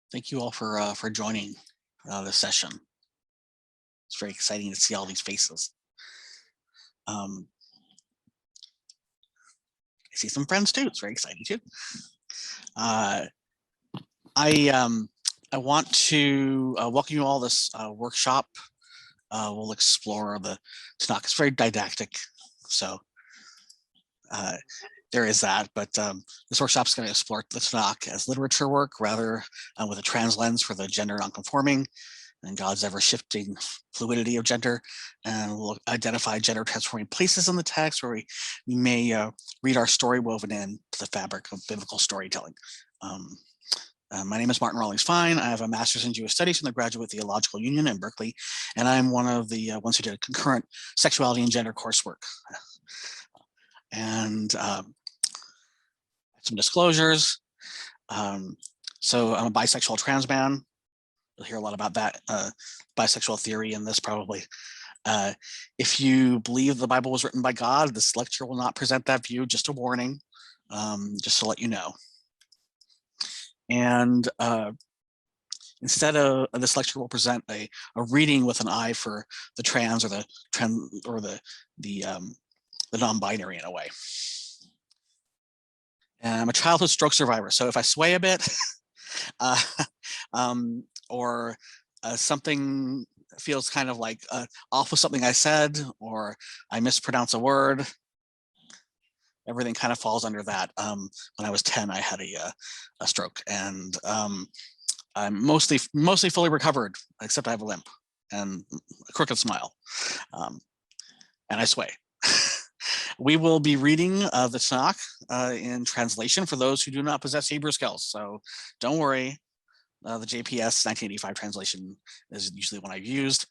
Thank you all for joining this session. It's very exciting to see all these faces. I see some friends too. It's very exciting too. I want to welcome you all to this workshop. We'll explore the TaNaKh. It's very didactic, so there is that. But this workshop is going to explore the TaNaKh as literature work, rather with a trans lens for the gender nonconforming and God's ever-shifting fluidity of gender, and we'll identify gender-transforming places in the text where we may read our story woven into the fabric of biblical storytelling. My name is Martin Rawlings-Fein. I have a master's in Jewish studies from the Graduate Theological Union in Berkeley, and I'm one of the ones who did a concurrent sexuality and gender coursework. And some disclosures. So I'm a bisexual trans man. You'll hear a lot about that bisexual theory in this probably. If you believe the Bible was written by God, this lecture will not present that view, just a warning, just to let you know. And instead of this lecture will present a reading with an eye for the trans or the non-binary in a way. And I'm a childhood stroke survivor, so if I sway a bit, or something feels kind of like off with something I said, or I mispronounce a word, everything kind of falls under that. When I was 10, I had a stroke, and I'm mostly fully recovered, except I have a limp and a crooked smile, and I sway. We will be reading the TaNaKh in translation for those who do not possess Hebrew skills. So don't worry, the JPS 1985 translation is usually one I've used.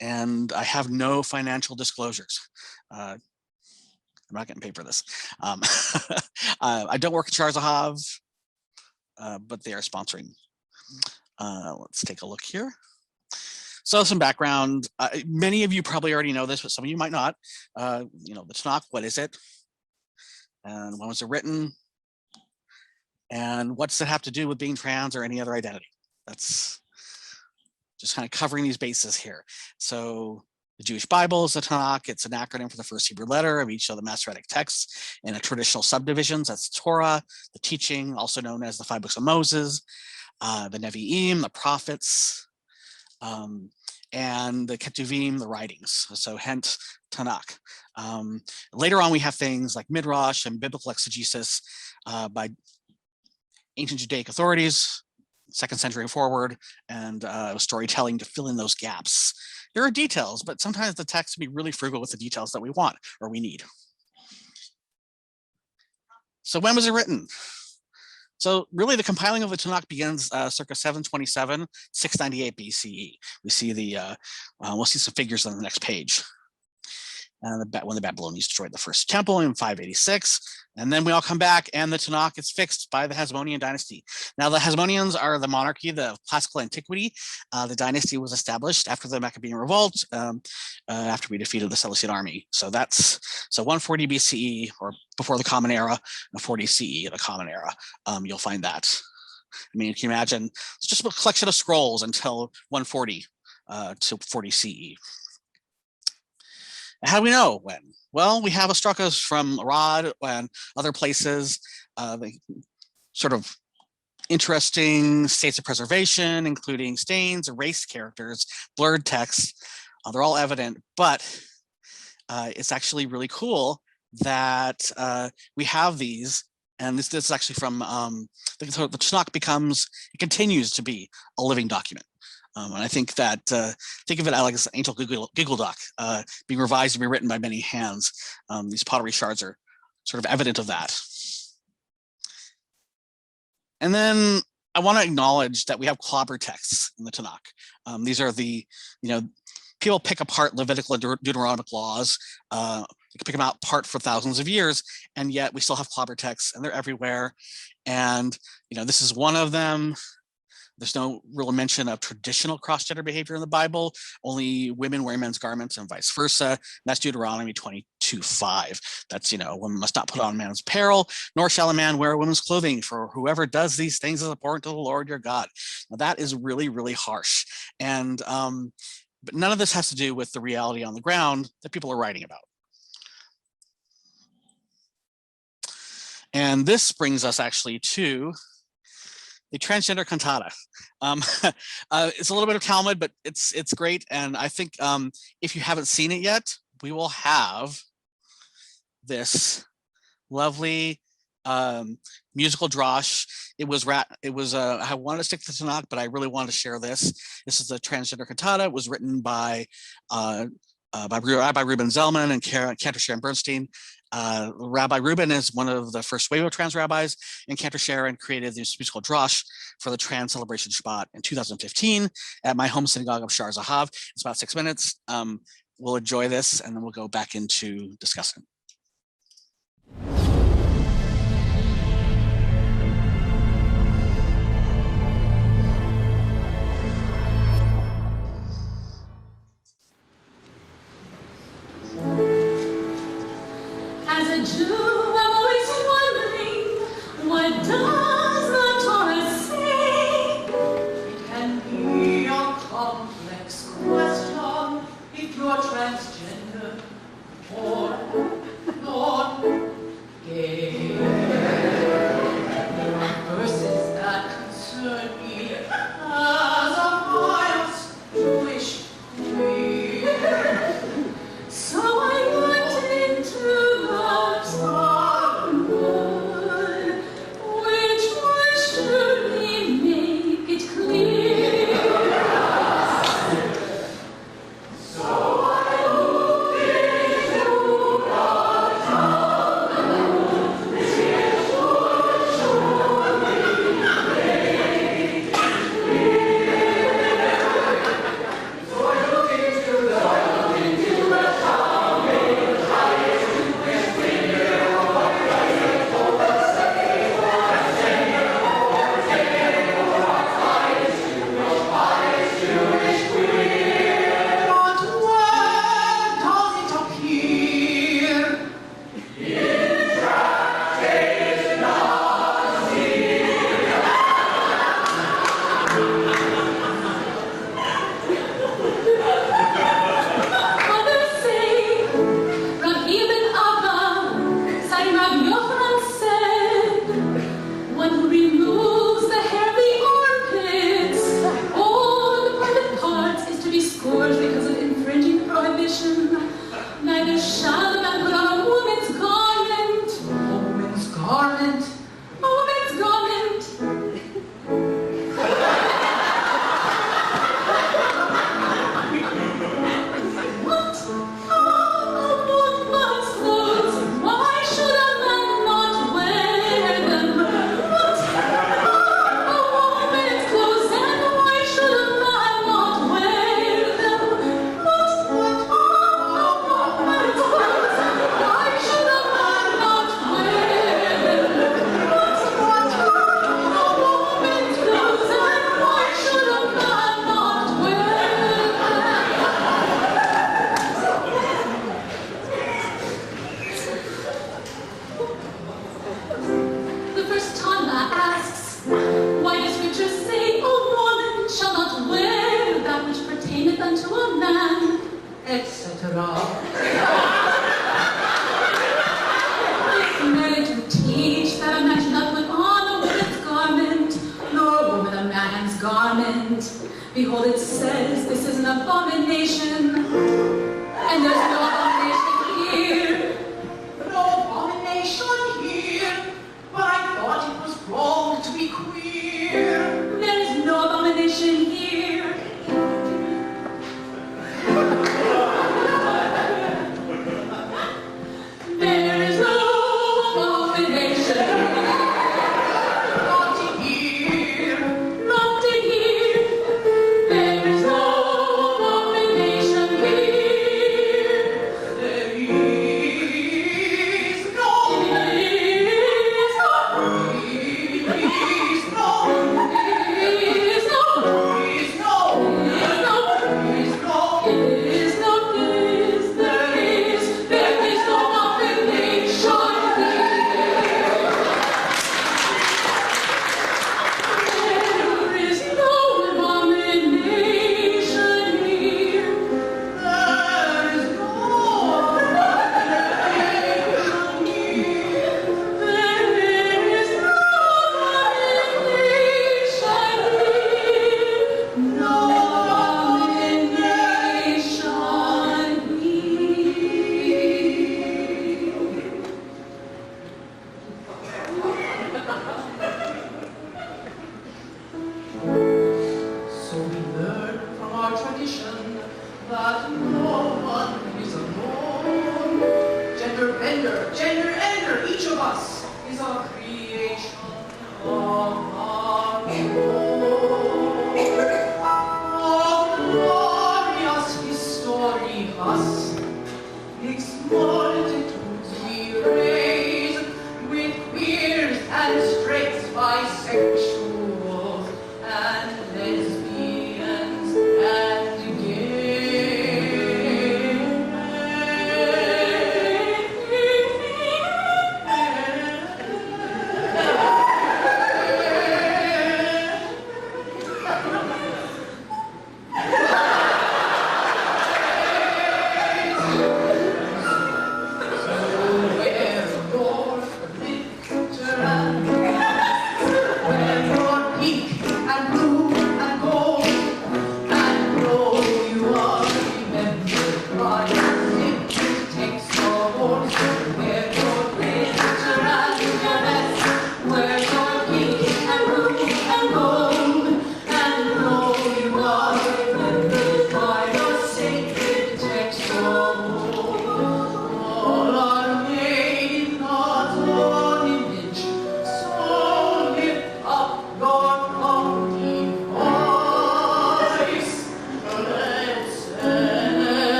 And I have no financial disclosures. I'm not getting paid for this. I don't work at Shar Zahav, but they are sponsoring. Let's take a look here. So some background, many of you probably already know this, but some of you might not. The TaNaKh, what is it? And when was it written? And what does it have to do with being trans or any other identity? That's just kind of covering these bases here. So the Jewish Bible is the TaNaKh. It's an acronym for the first Hebrew letter of each of the Masoretic texts in a traditional subdivisions. That's Torah, the teaching, also known as the 5 books of Moses, the Nevi'im, the prophets, and the Ketuvim, the writings. So hence TaNaKh. Later on, we have things like Midrash and biblical exegesis by ancient Judaic authorities, 2nd century forward, and storytelling to fill in those gaps. There are details, but sometimes the text can be really frugal with the details that we want or we need. So when was it written? So really the compiling of the TaNaKh begins circa 727, 698 BCE. We see we'll see some figures on the next page. And when the Babylonians destroyed the first temple in 586, and then we all come back and the TaNaKh is fixed by the Hasmonean dynasty. Now the Hasmoneans are the monarchy of classical antiquity. The dynasty was established after the Maccabean revolt, after we defeated the Seleucid army. So that's 140 BCE or before the Common Era, and 40 CE, the Common Era. You'll find that. I mean, can you imagine? It's just a collection of scrolls until 140 to 40 CE. How do we know when? Well, we have astrakas from Arad and other places, sort of interesting states of preservation, including stains, erased characters, blurred texts. They're all evident, but it's actually really cool that we have these. And this is actually from the TaNaKh continues to be a living document. And I think that, think of it like an ancient Google Doc being revised and rewritten by many hands. These pottery shards are sort of evident of that. And then I want to acknowledge that we have clobber texts in the TaNaKh. These are people pick apart Levitical and Deuteronomic laws. You can pick them apart for thousands of years, and yet we still have clobber texts, and they're everywhere. And this is one of them. There's no real mention of traditional cross-gender behavior in the Bible, only women wearing men's garments and vice versa. And that's Deuteronomy 22, 2:5. That's, a woman must not put on man's apparel, nor shall a man wear a woman's clothing, for whoever does these things is abhorrent to the Lord your God. Now that is really, really harsh. And but none of this has to do with the reality on the ground that people are writing about. And this brings us actually to the transgender cantata. It's a little bit of Talmud, but it's great. And I think if you haven't seen it yet, we will have this lovely musical drosh. I wanted to stick to TaNaKh, but I really wanted to share this. This is the transgender cantata. It was written by Rabbi Reuben Zellman and Cantor Sharon Bernstein. Rabbi Reuben is one of the first wave of trans rabbis, and Cantor Sharon created this musical drosh for the Trans Celebration Shabbat in 2015 at my home synagogue of Shar Zahav. It's about 6 minutes. We'll enjoy this, and then we'll go back into discussing. As a Jew, I'm always wondering, what does the Torah say? It can be a complex question if you're transgender or non-gay. There are verses that concern me as a pious Jewish queer. So I looked into the Talmud, which would surely make it clear. So I looked into the Talmud, which would surely make it clear. So I looked into the Behold, it says this is an abomination, and there's no abomination here. No abomination here, but I thought it was wrong to be queer. There is no abomination here. There is no abomination. Please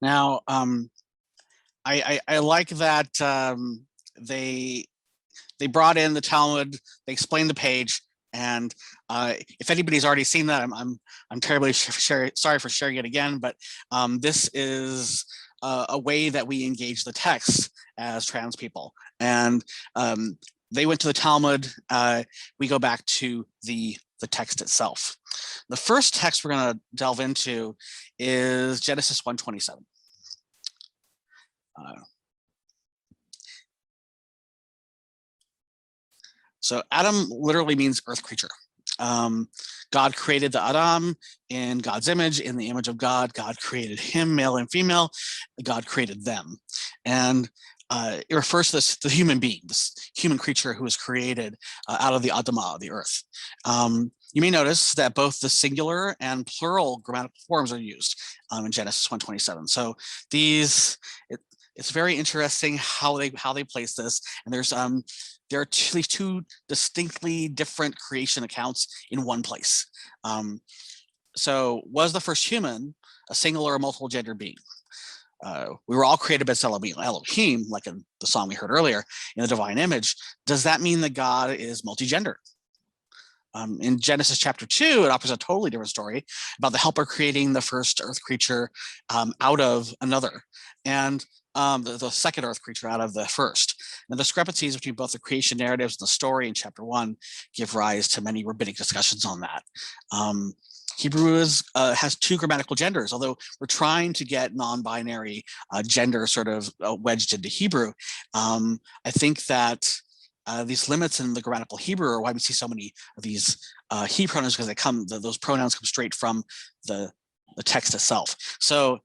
Now, I like that they brought in the Talmud, they explained the page, and if anybody's already seen that, I'm terribly sorry for sharing it again, but this is a way that we engage the text as trans people. And they went to the Talmud, we go back to the text itself. The first text we're going to delve into is Genesis 1:27. So Adam literally means earth creature. God created the Adam in God's image, in the image of God. God created him, male and female. God created them. And it refers to the human being, this human creature who was created out of the Adamah, the earth. You may notice that both the singular and plural grammatical forms are used in Genesis 1:27. So it's very interesting how they place this. And there are at least two distinctly different creation accounts in one place. So was the first human a single or a multiple gender being? We were all created by Elohim, like in the song we heard earlier, in the divine image. Does that mean that God is multi-gender? In Genesis chapter 2, it offers a totally different story about the helper creating the first earth creature out of another, and the second earth creature out of the first. The discrepancies between both the creation narratives and the story in chapter 1 give rise to many rabbinic discussions on that. Hebrew has two grammatical genders, although we're trying to get non-binary gender sort of wedged into Hebrew. I think that these limits in the grammatical Hebrew are why we see so many of these he pronouns, because those pronouns come straight from the text itself. So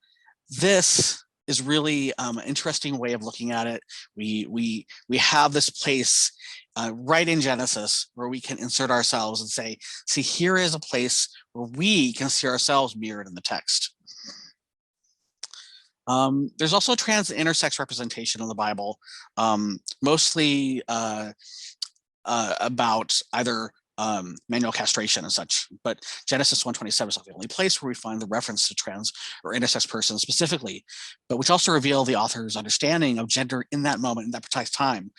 this is really an interesting way of looking at it. We have this place right in Genesis where we can insert ourselves and say, see, here is a place where we can see ourselves mirrored in the text. There's also trans and intersex representation in the Bible, mostly about either manual castration and such, but Genesis 1:27 is not the only place where we find the reference to trans or intersex persons specifically, but which also reveal the author's understanding of gender in that moment, in that precise time.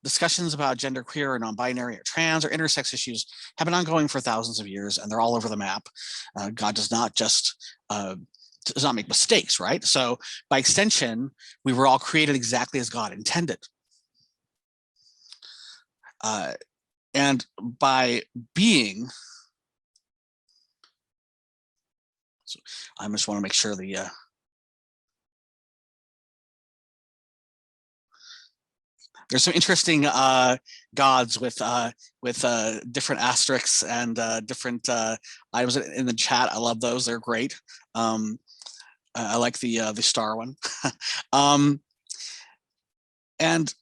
Discussions about gender queer or non-binary or trans or intersex issues have been ongoing for thousands of years, and they're all over the map. God does not make mistakes, right? So by extension, we were all created exactly as God intended. And by being, so I just want to make sure there's some interesting gods with different asterisks and different items in the chat. I love those; they're great. I like the star one, and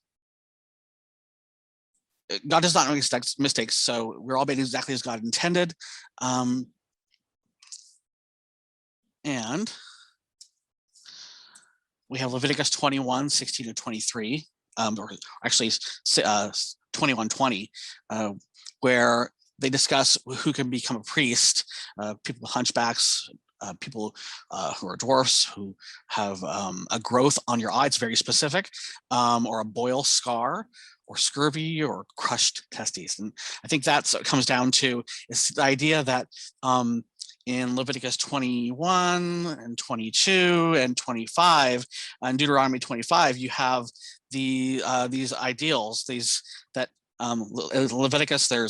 God does not make mistakes, so we're all made exactly as God intended. And we have Leviticus 21:16-23, or actually 21:20, where they discuss who can become a priest, people with hunchbacks, people who are dwarfs, who have a growth on your eye, it's very specific, or a boil scar, or scurvy, or crushed testes. And I think that's what it comes down to, is the idea that in Leviticus 21 and 22 and 25, and Deuteronomy 25, you have these ideals, Leviticus, there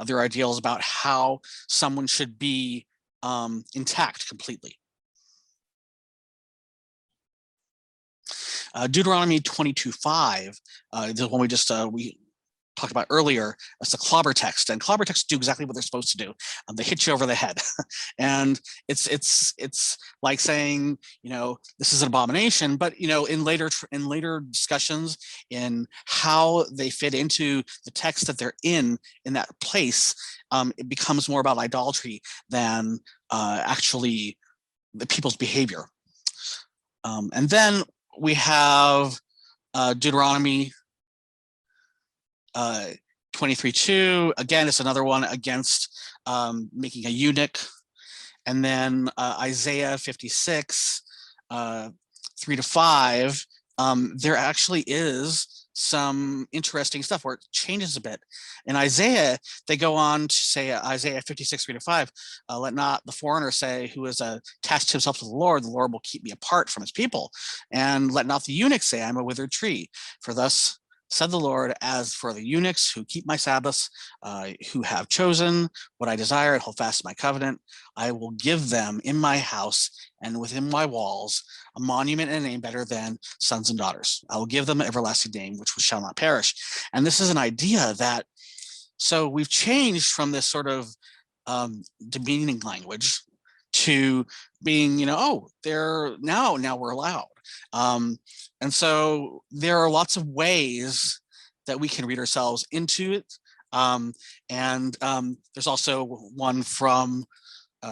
are ideals about how someone should be intact completely. Deuteronomy 22:5, the one we talked about earlier, that's the clobber text, and clobber texts do exactly what they're supposed to do. They hit you over the head, and it's like saying, this is an abomination, but in later discussions in how they fit into the text that they're in that place, it becomes more about idolatry than actually the people's behavior. And then we have Deuteronomy 23:2. Again, it's another one against making a eunuch. And then Isaiah 56, 3 to 5, there actually is some interesting stuff where it changes a bit. In Isaiah, they go on to say, Isaiah 56, 3 to 5, let not the foreigner say who has attached himself to the Lord will keep me apart from his people. And let not the eunuch say, I'm a withered tree. For thus said the Lord, as for the eunuchs who keep my Sabbaths, who have chosen what I desire and hold fast to my covenant, I will give them in my house and within my walls a monument and a name better than sons and daughters. I will give them an everlasting name which shall not perish. And this is an idea that, so we've changed from this sort of demeaning language to being, oh, they're now we're allowed. And so there are lots of ways that we can read ourselves into it. There's also one from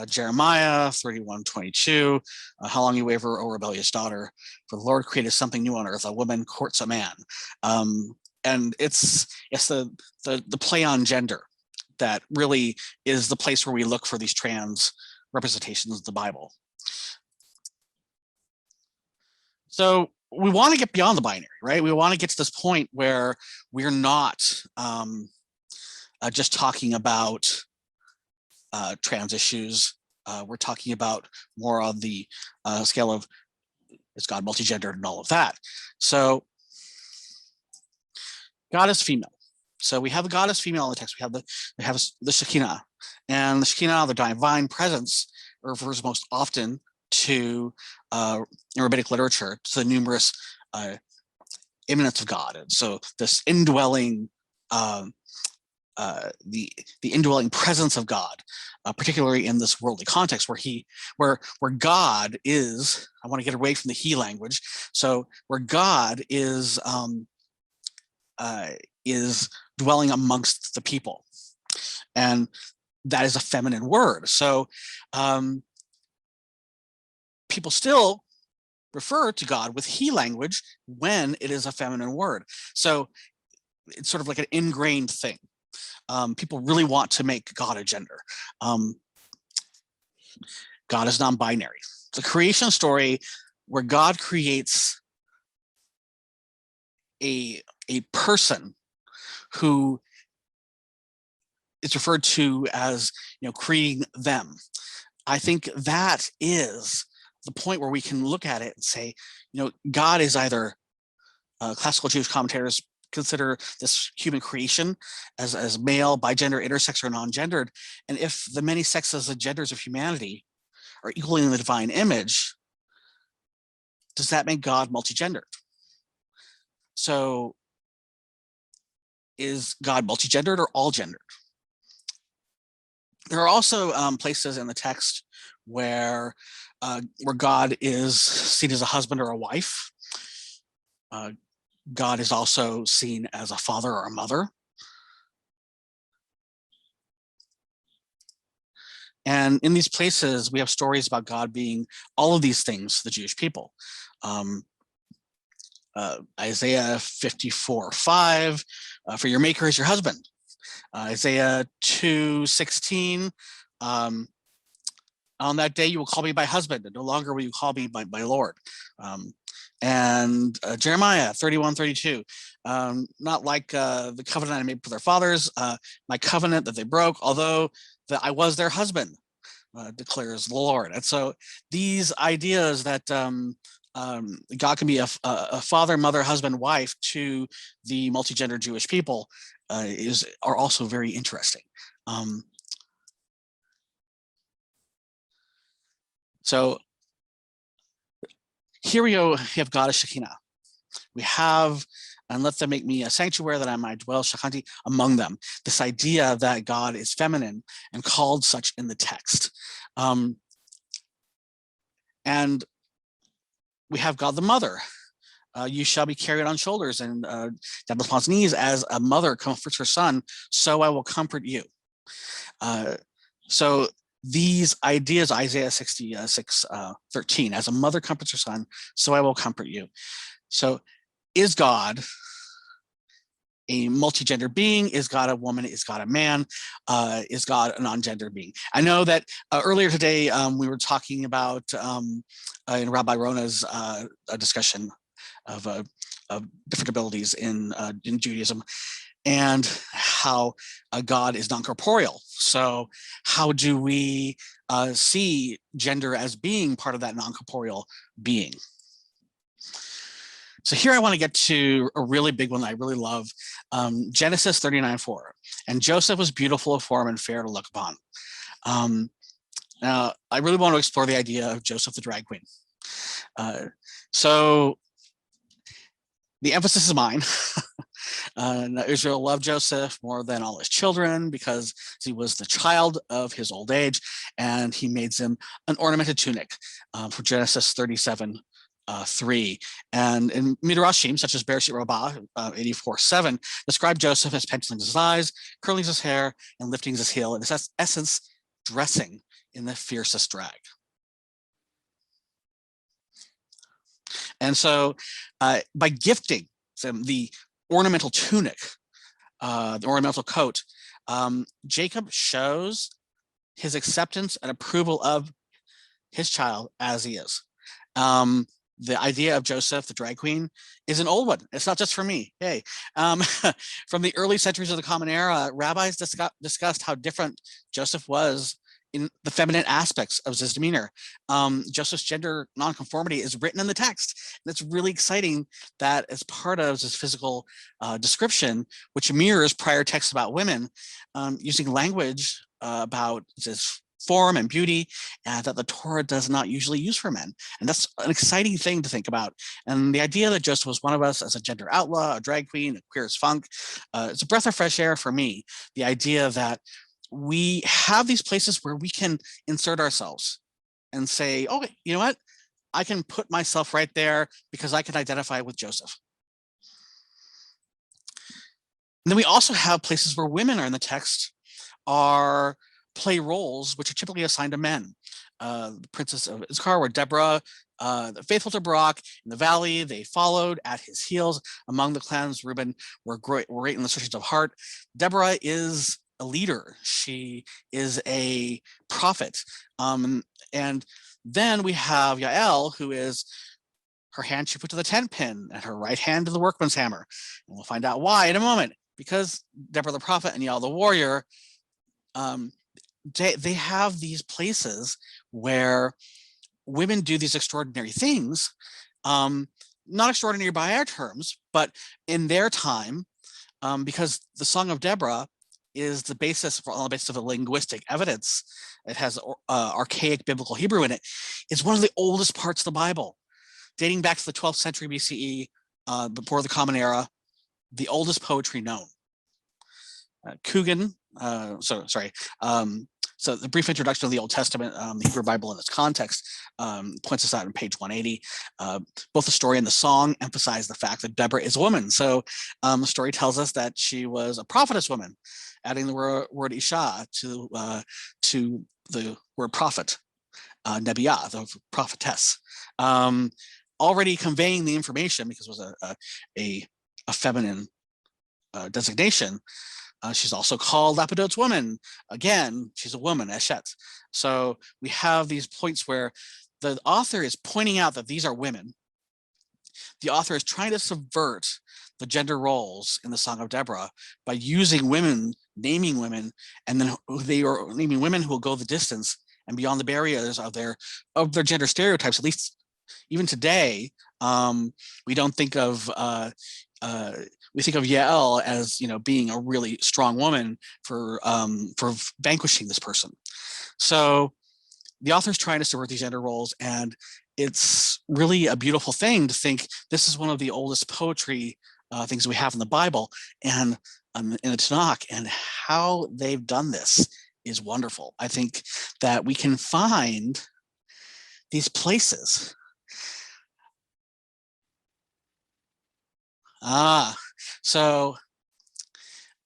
Jeremiah 31:22, how long you waver, O rebellious daughter, for the Lord created something new on earth, a woman courts a man. And it's the play on gender that really is the place where we look for these trans representations of the Bible. So we want to get beyond the binary, right? We want to get to this point where we're not just talking about trans issues. We're talking about more on the scale of, is God multigendered and all of that. So God is female. So we have the God as female in the text. We have the Shekinah, and the Shekinah, the divine presence, refers most often to in rabbinic literature to the numerous immanence of God. And so this indwelling, the indwelling presence of God, particularly in this worldly context where God is, I want to get away from the he language. So where God is dwelling amongst the people, and that is a feminine word. So people still refer to God with he language when it is a feminine word. So it's sort of like an ingrained thing. People really want to make God a gender. God is non-binary. It's a creation story where God creates a person who is referred to as, creating them. I think that is the point where we can look at it and say, God is either, classical Jewish commentators consider this human creation as male, bigender, intersex, or non-gendered. And if the many sexes and genders of humanity are equally in the divine image, does that make God multigendered? So is God multigendered or all gendered? There are also places in the text where God is seen as a husband or a wife. God is also seen as a father or a mother. And in these places, we have stories about God being all of these things to the Jewish people. Isaiah 54:5, for your maker is your husband. Isaiah 2:16, on that day you will call me by husband, and no longer will you call me by Lord. And Jeremiah 31:32, not like the covenant I made with their fathers, my covenant that they broke, although that I was their husband, declares the Lord. And so these ideas that God can be a father, mother, husband, wife to the multigender Jewish people are also very interesting. So here we go, we have God as Shekinah. We have, and let them make me a sanctuary that I might dwell, Shakanti, among them. This idea that God is feminine and called such in the text. And we have God the mother. You shall be carried on shoulders and down upon knees as a mother comforts her son, so I will comfort you. So these ideas, Isaiah 66:13, as a mother comforts her son, so I will comfort you. So is God a multi-gender being? Is God a woman? Is God a man? Is God a non-gender being? I know that earlier today we were talking about in Rabbi Rona's discussion of different abilities in Judaism, and how God is non-corporeal. So how do we see gender as being part of that non-corporeal being? So here I want to get to a really big one that I really love, Genesis 39:4. And Joseph was beautiful of form and fair to look upon. Now, I really want to explore the idea of Joseph the drag queen. So the emphasis is mine. Israel loved Joseph more than all his children because he was the child of his old age, and he made him an ornamented tunic for Genesis 37:3. And in Midrashim, such as Bereshit Rabbah 84:7, describe Joseph as penciling his eyes, curling his hair, and lifting his heel. In this essence, dressing in the fiercest drag. And so by gifting them the ornamental tunic, the ornamental coat, Jacob shows his acceptance and approval of his child as he is. The idea of Joseph, the drag queen, is an old one. It's not just for me. Hey, from the early centuries of the Common Era, rabbis discussed how different Joseph was in the feminine aspects of his demeanor. Joseph's gender nonconformity is written in the text. And it's really exciting that as part of his physical description, which mirrors prior texts about women, using language about his form and beauty that the Torah does not usually use for men. And that's an exciting thing to think about. And the idea that Joseph was one of us as a gender outlaw, a drag queen, a queer as funk, it's a breath of fresh air for me. The idea that we have these places where we can insert ourselves and say, oh, you know what? I can put myself right there because I can identify with Joseph. And then we also have places where women are in the text play roles which are typically assigned to men. The princess of Issachar, where Deborah, faithful to Barak in the valley, they followed at his heels. Among the clans, Reuben were great in the searches of heart. Deborah is a leader. She is a prophet. And then we have Yael, who is her hand she put to the tent pin and her right hand to the workman's hammer. And we'll find out why in a moment, because Deborah the prophet and Yael the warrior, they have these places where women do these extraordinary things, not extraordinary by our terms, but in their time, because the Song of Deborah is the basis on the basis of a linguistic evidence. It has archaic biblical Hebrew in it. It's one of the oldest parts of the Bible, dating back to the 12th century BCE, before the Common Era, the oldest poetry known. Coogan, so the brief introduction of the Old Testament, the Hebrew Bible in its context, points us out on page 180. Both the story and the song emphasize the fact that Deborah is a woman. So the story tells us that she was a prophetess woman, adding the word Isha to the word prophet, Nebiah, the prophetess, already conveying the information because it was a feminine designation. She's also called Lapidot's woman. Again, she's a woman, Eshet. So we have these points where the author is pointing out that these are women. The author is trying to subvert the gender roles in the Song of Deborah by using women, naming women, and then they are naming women who will go the distance and beyond the barriers of their gender stereotypes. At least even today, we don't think of we think of Yael as, being a really strong woman for vanquishing this person. So the author's trying to subvert these gender roles, and it's really a beautiful thing to think this is one of the oldest poetry things we have in the Bible and in the TaNaKh, and how they've done this is wonderful. I think that we can find these places. So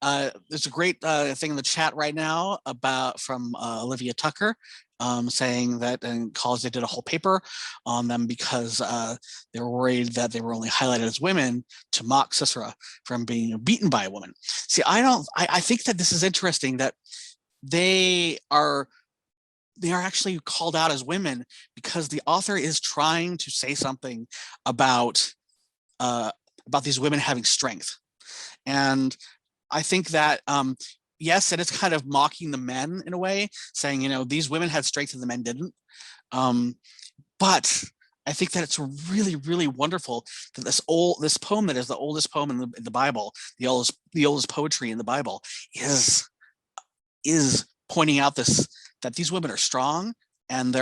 there's a great thing in the chat right now about from Olivia Tucker, saying that in college they did a whole paper on them because they were worried that they were only highlighted as women to mock Sisera from being beaten by a woman. See, I think that this is interesting that they are actually called out as women because the author is trying to say something about these women having strength. And I think that, yes, it is kind of mocking the men in a way, saying, you know, these women had strength and the men didn't. But I think that it's really, really wonderful that this poem that is the oldest poem in the Bible, the oldest poetry in the Bible, is pointing out that these women are strong, and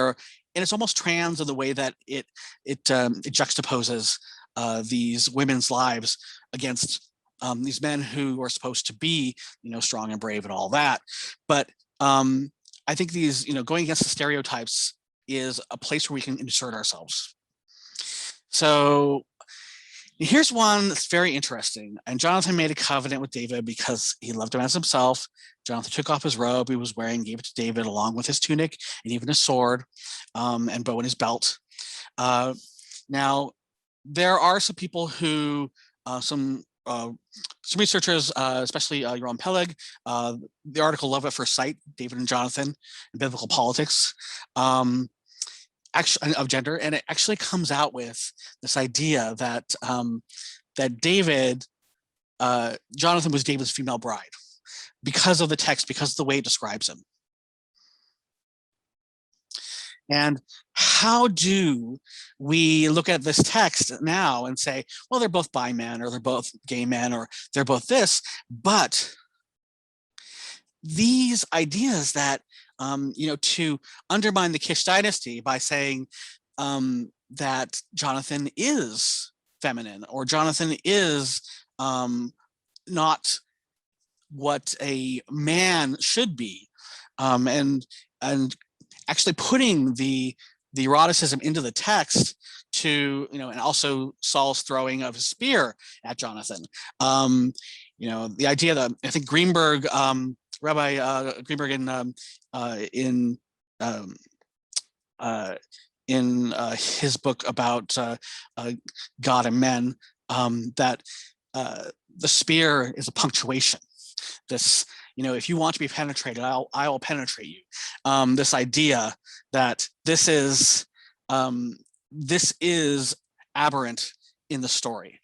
it's almost trans in the way that it juxtaposes these women's lives against these men who are supposed to be, you know, strong and brave and all that. But I think these, you know, going against the stereotypes is a place where we can insert ourselves. So here's one that's very interesting. And Jonathan made a covenant with David because he loved him as himself. Jonathan took off his robe he was wearing, gave it to David along with his tunic and even his sword and bow and his belt. Now, there are some people who, some researchers, especially Yoram Peleg, the article Love at First Sight, David and Jonathan in Biblical Politics, actually of gender, and it actually comes out with this idea that Jonathan was David's female bride because of the text, because of the way it describes him. And how do we look at this text now and say, well, they're both bi men, or they're both gay men, or they're both this, but these ideas that, you know, to undermine the Kish dynasty by saying that Jonathan is feminine, or Jonathan is not what a man should be, and actually putting the eroticism into the text to, you know, and also Saul's throwing of his spear at Jonathan. You know, the idea that I think Greenberg, Rabbi Greenberg in his book about God and men, that the spear is a punctuation. This, you know, if you want to be penetrated, I will penetrate you. This idea that this is aberrant in the story.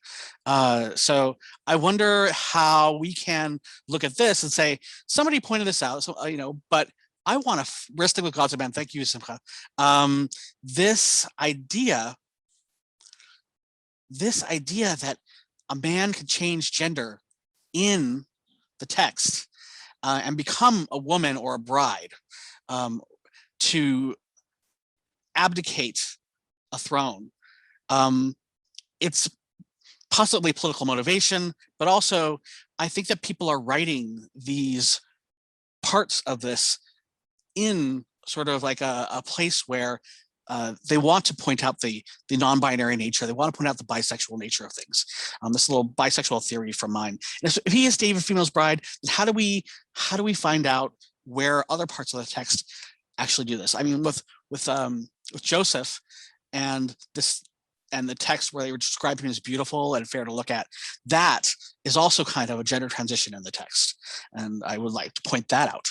So I wonder how we can look at this and say, somebody pointed this out, so you know, but I want to wrestling with God's man. Thank you, Simcha. This idea that a man can change gender in the text and become a woman or a bride, to abdicate a throne. It's possibly political motivation, but also I think that people are writing these parts of this in sort of like a place where they want to point out the non-binary nature. They want to point out the bisexual nature of things. This little bisexual theory from mine. And if he is David Female's bride, then how do we find out where other parts of the text actually do this? I mean, with Joseph and the text where they were describing him as beautiful and fair to look at, that is also kind of a gender transition in the text. And I would like to point that out.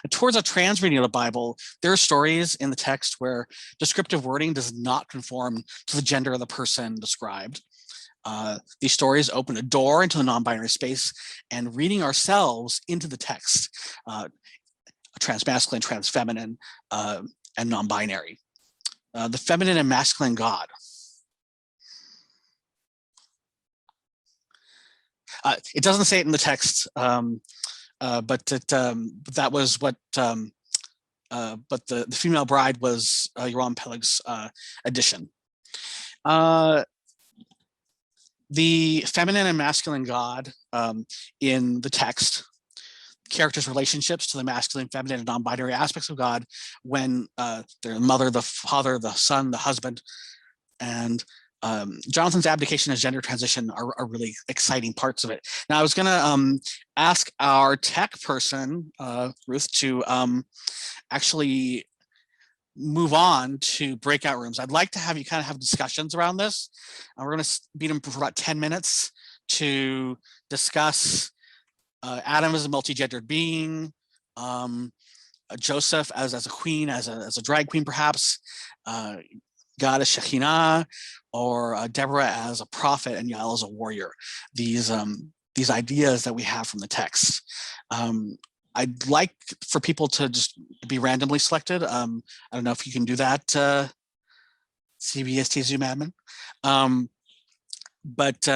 And towards a trans reading of the Bible, there are stories in the text where descriptive wording does not conform to the gender of the person described. These stories open a door into the non-binary space, and reading ourselves into the text, transmasculine, transfeminine, and non-binary. The feminine and masculine God. It doesn't say it in the text, but that was what. But the female bride was Yoram Peleg's addition. The feminine and masculine God in the text, characters' relationships to the masculine, feminine, and non-binary aspects of God when their mother, the father, the son, the husband, and Jonathan's abdication and gender transition are really exciting parts of it. Now, I was going to ask our tech person, Ruth, to actually move on to breakout rooms. I'd like to have you kind of have discussions around this. We're going to beat them for about 10 minutes to discuss Adam as a multi-gendered being, Joseph as a queen, as a drag queen, perhaps, goddess Shekinah, or Deborah as a prophet and Yael as a warrior. These ideas that we have from the text. I'd like for people to just be randomly selected. I don't know if you can do that, CBST Zoom admin, but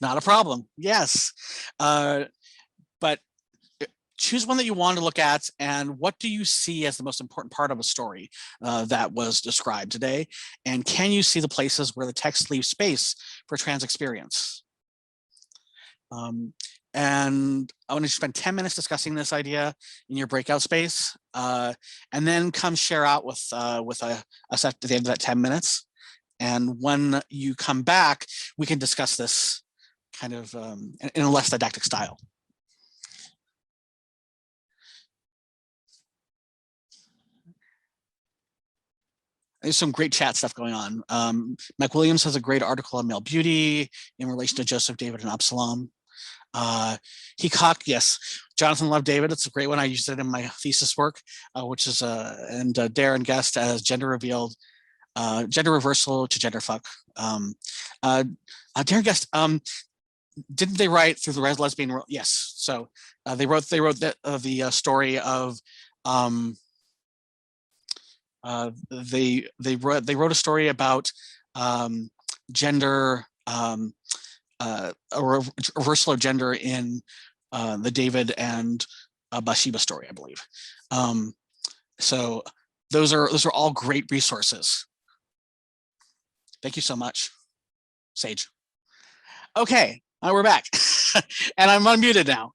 not a problem. Yes, but choose one that you want to look at, and what do you see as the most important part of a story that was described today? And can you see the places where the text leaves space for trans experience? And I want to spend 10 minutes discussing this idea in your breakout space, and then come share out with a set at the end of that 10 minutes. And when you come back, we can discuss this kind of in a less didactic style. There's some great chat stuff going on. Mike Williams has a great article on male beauty in relation to Joseph, David, and Absalom. Yes, Jonathan loved David. It's a great one. I used it in my thesis work, which is and Darren Guest as gender revealed, gender reversal to gender fuck. Darren Guest, didn't they write through the lesbian world? Yes. So they wrote the story of they wrote a story about gender, a reversal of gender in the David and Bathsheba story, I believe. So those are all great resources. Thank you so much, Sage. Okay, we're back, and I'm unmuted now.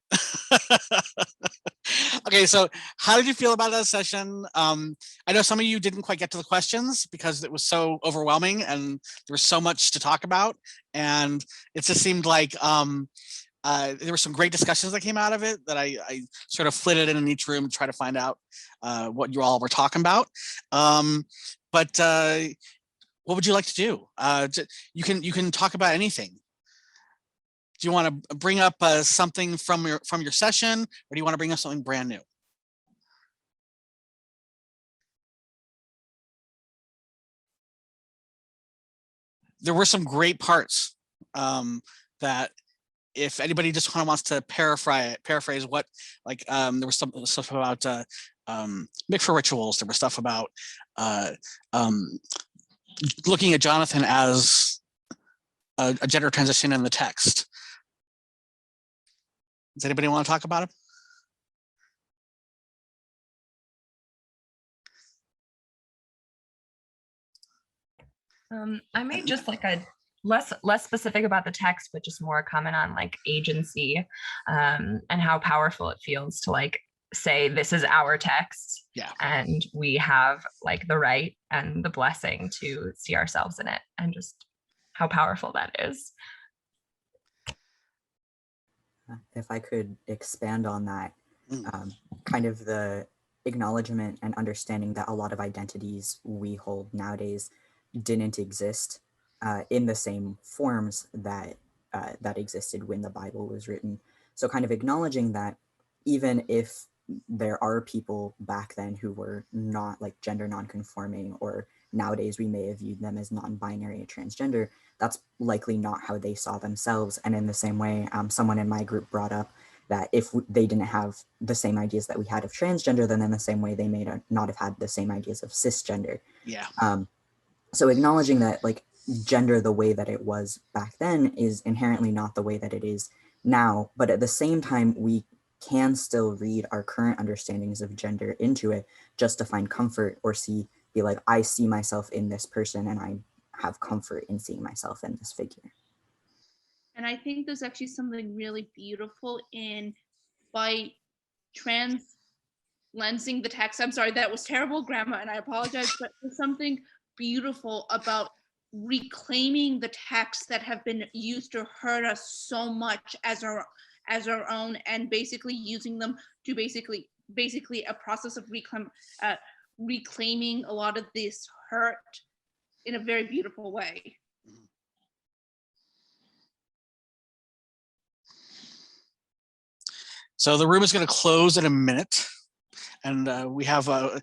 Okay, so how did you feel about that session? I know some of you didn't quite get to the questions because it was so overwhelming and there was so much to talk about, and it just seemed like there were some great discussions that came out of it that I sort of flitted in each room to try to find out what you all were talking about. But what would you like to do? You can talk about anything. Do you want to bring up something from your session, or do you want to bring up something brand new? There were some great parts that, if anybody just kind of wants to paraphrase what, like, there was some stuff about mixed rituals. There was stuff about looking at Jonathan as a gender transition in the text. Does anybody want to talk about it? I made just like a less specific about the text, but just more a comment on like agency and how powerful it feels to like say this is our text, yeah, and we have like the right and the blessing to see ourselves in it, and just how powerful that is. If I could expand on that, kind of the acknowledgement and understanding that a lot of identities we hold nowadays didn't exist in the same forms that that existed when the Bible was written. So kind of acknowledging that even if there are people back then who were not like gender nonconforming, or nowadays we may have viewed them as non-binary or transgender, that's likely not how they saw themselves. And in the same way, someone in my group brought up that if they didn't have the same ideas that we had of transgender, then in the same way they may not have had the same ideas of cisgender. Yeah. So acknowledging that like gender the way that it was back then is inherently not the way that it is now, but at the same time we can still read our current understandings of gender into it just to find comfort, or be like, I see myself in this person and I have comfort in seeing myself in this figure. And I think there's actually something really beautiful in, by lensing the text. I'm sorry, that was terrible grammar and I apologize, but there's something beautiful about reclaiming the texts that have been used to hurt us so much as our own, and basically using them to basically a process of reclaiming a lot of this hurt in a very beautiful way. So the room is going to close in a minute, and we have a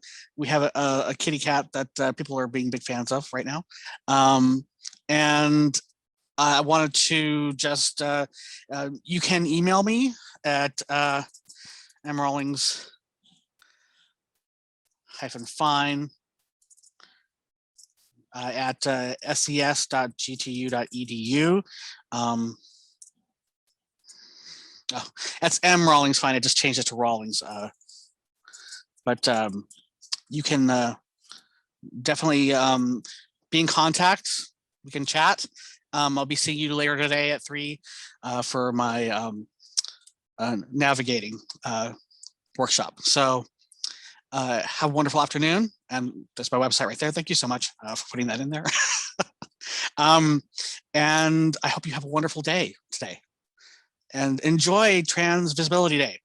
kitty cat that people are being big fans of right now, and I wanted to just you can email me at mrawlings-fein at ses.gtu.edu. Oh, that's M Rawlings-Fein. I just changed it to Rawlings. But you can definitely be in contact. We can chat. I'll be seeing you later today at 3 for my navigating workshop. So have a wonderful afternoon. And that's my website right there. Thank you so much for putting that in there. And I hope you have a wonderful day today. And enjoy Trans Visibility Day.